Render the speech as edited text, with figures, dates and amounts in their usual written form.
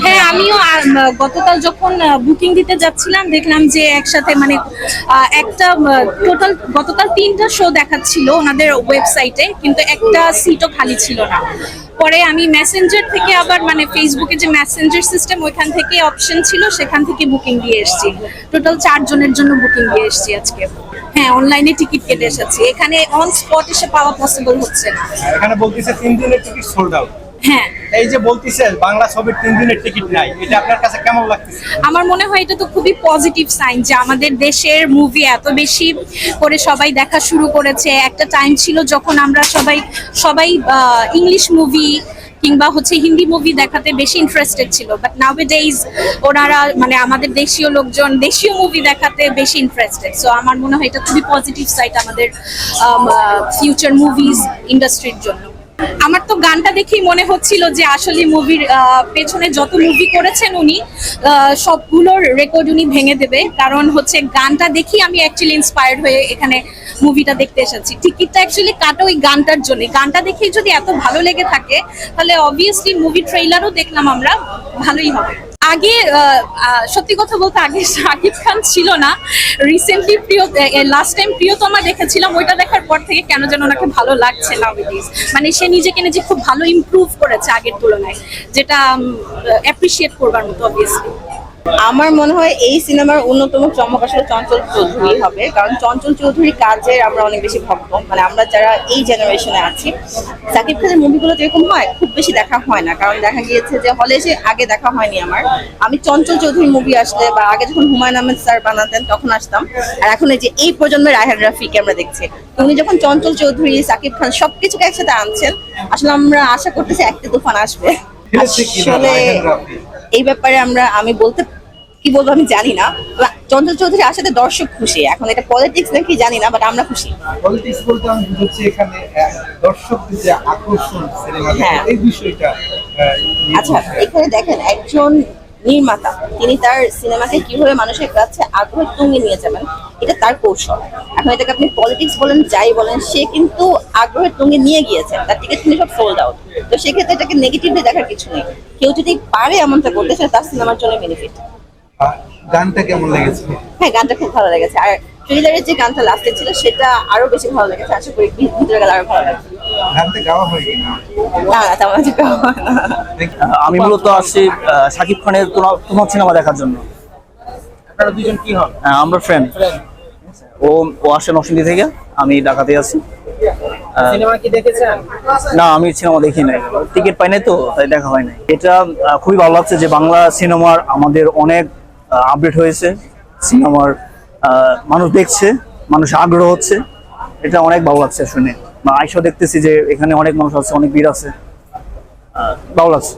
হ্যাঁ, আমিও গতকাল যখন বুকিং দিতে যাচ্ছিলাম দেখলাম যে একসাথে মানে একটা টোটাল গতকাল 3টা শো দেখাচ্ছিল ওনাদের ওয়েবসাইটে, কিন্তু একটা সিটও খালি ছিল না। পরে আমি মেসেঞ্জার থেকে আবার মানে ফেসবুকে যে মেসেঞ্জার সিস্টেম ওইখান থেকে অপশন ছিল, সেখান থেকে বুকিং দিয়ে এসেছি। টোটাল 4 জনের জন্য বুকিং দিয়ে এসেছি আজকে। হ্যাঁ, অনলাইনে টিকিট কেটে এসেছি, এখানে অন স্পট এসে পাওয়া পসিবল হচ্ছে না। এখানে বলতেছে 3 দিনের টিকিট সোল্ড আউট। হ্যাঁ, এই যে বলতেছে বাংলা ছবির 3 দিনের টিকিট নাই, এটা আপনার কাছে কেমন লাগতেছে? আমার মনে হয় এটা তো খুবই পজিটিভ সাইন যে আমাদের দেশের মুভি এত বেশি করে সবাই দেখা শুরু করেছে। একটা টাইম ছিল যখন আমরা সবাই ইংলিশ মুভি কিংবা হচ্ছে হিন্দি মুভি দেখাতে বেশি ইন্টারেস্টেড ছিল, বাট নাওএডেজ ওনারা মানে আমাদের দেশীয় লোকজন দেশীয় মুভি দেখাতে বেশি ইন্টারেস্টেড। সো আমার মনে হয় এটা খুবই পজিটিভ সাইড আমাদের ফিউচার মুভিজ ইন্ডাস্ট্রির জন্য। আমার তো গানটা দেখেই মনে হচ্ছিল যে আসলে মুভির পেছনে যত মুভি করেছেন উনি সবগুলোর রেকর্ড উনি ভেঙে দেবে, কারণ হচ্ছে গানটা দেখেই আমি অ্যাকচুয়ালি ইন্সপায়ার্ড হয়ে এখানে মুভিটা দেখতে এসেছি। টিকিটটা অ্যাকচুয়ালি কাটা ওই গানটার জন্য। গানটা দেখেই যদি এত ভালো লেগে থাকে তাহলে অবভিয়াসলি মুভি ট্রেইলারও দেখলাম আমরা, ভালোই হবে। আগে সত্যি কথা বলতে আগে শাকিব খান ছিল না, রিসেন্টলি লাস্ট টাইম প্রিয়তমা দেখেছিলাম, ওইটা দেখার পর থেকে কেন যেন ওনাকে ভালো লাগছে না। মানে সে নিজেকে নিজে খুব ভালো ইমপ্রুভ করেছে আগের তুলনায়, যেটা অ্যাপ্রিসিয়েট করবার মতো অবভিয়াসলি। আমার মনে হয় এই সিনেমার অন্যতম চমক আসলে চঞ্চল চৌধুরী হবে, কারণ চঞ্চল চৌধুরী কাজের আমরা অনেক বেশি ভক্ত। মানে আমরা যারা এই জেনারেশনে আছি, সাকিব খানের মুভিগুলো যেরকম হয় খুব বেশি দেখা হয় না, কারণ দেখা গিয়েছে যে হলে এসে আগে দেখা হয়নি আমার। আমি চঞ্চল চৌধুরীর মুভি আসলে বা আগে যখন হুমায়ুন আহমেদ স্যার বানাতেন তখন আসতাম, আর এখন এই যে এই প্রজন্মের রায়হান রাফিকে আমরা দেখছি। উনি যখন চঞ্চল চৌধুরী সাকিব খান সবকিছুকে একসাথে আনছেন, আসলে আমরা আশা করতেছি একটা তুফান আসবে। আসলে এই ব্যাপারে আমি বলতে কি বলবো আমি জানি না। চঞ্চল চৌধুরী আসাতে দর্শক খুশি, এখন এটা পলিটিক্স নাকি জানি না, বাট আমরা খুশি। পলিটিক্স বলতে আমি বুঝছি এখানে দর্শকদের যে আকর্ষণ সিনেমা, হ্যাঁ। এই বিষয়টা। আচ্ছা, এখানে দেখেন একজন নির্মাতা তিনি তার সিনেমাকে কিভাবে মানুষের কাছে আগ্রহ তুঙ্গে নিয়ে যাবেন, এটা তার কৌশল। এখন এটাকে আপনি পলিটিক্স বলেন যাই বলেন, সে কিন্তু আগ্রহের তুঙ্গে নিয়ে গিয়েছেন, তার টিকিট কিন্তু সব সোল্ড আউট। তো সেক্ষেত্রে এটাকে নেগেটিভলি দেখার কিছু নেই। কেউ যদি পারে এমনটা করতে, সেটা তার সিনেমার জন্য বেনিফিট। গানটা কেমন লেগেছে? হ্যাঁ, গানটা খুব ভালো লেগেছে, আর ট্রেলারের যে গানটা লাস্টে ছিল সেটা আরো বেশি ভালো লেগেছে। আশা করি ভিতরে গেলে আরো ভালো লাগবে। গানটা গাওয়া হয় কিনা? না না, তেমন কিছু গাওয়া হয় না। আমি মূলত আসছি শাকিব খানের তোমার সিনেমা দেখার জন্য। আপনারা দুজন কি হন? আমরা ফ্রেন্ড। ও আসে নরসিংদী থেকে, আমি ঢাকাতে আছি। সিনেমা কি দেখেছেন? না, আমি সিনেমা দেখি নাই, টিকিট পাই নাই তো, তাই দেখা হয় নাই। এটা খুবই ভালো লাগছে যে বাংলা সিনেমার আমাদের অনেক আপডেট হয়েছে, সিনেমার মানুষ দেখছে, মানুষ আগ্রহ হচ্ছে, এটা অনেক ভালো লাগছে শুনে। বা আইসা দেখতেছি যে এখানে অনেক মানুষ আছে, অনেক ভিড় আছে, ভালো লাগছে।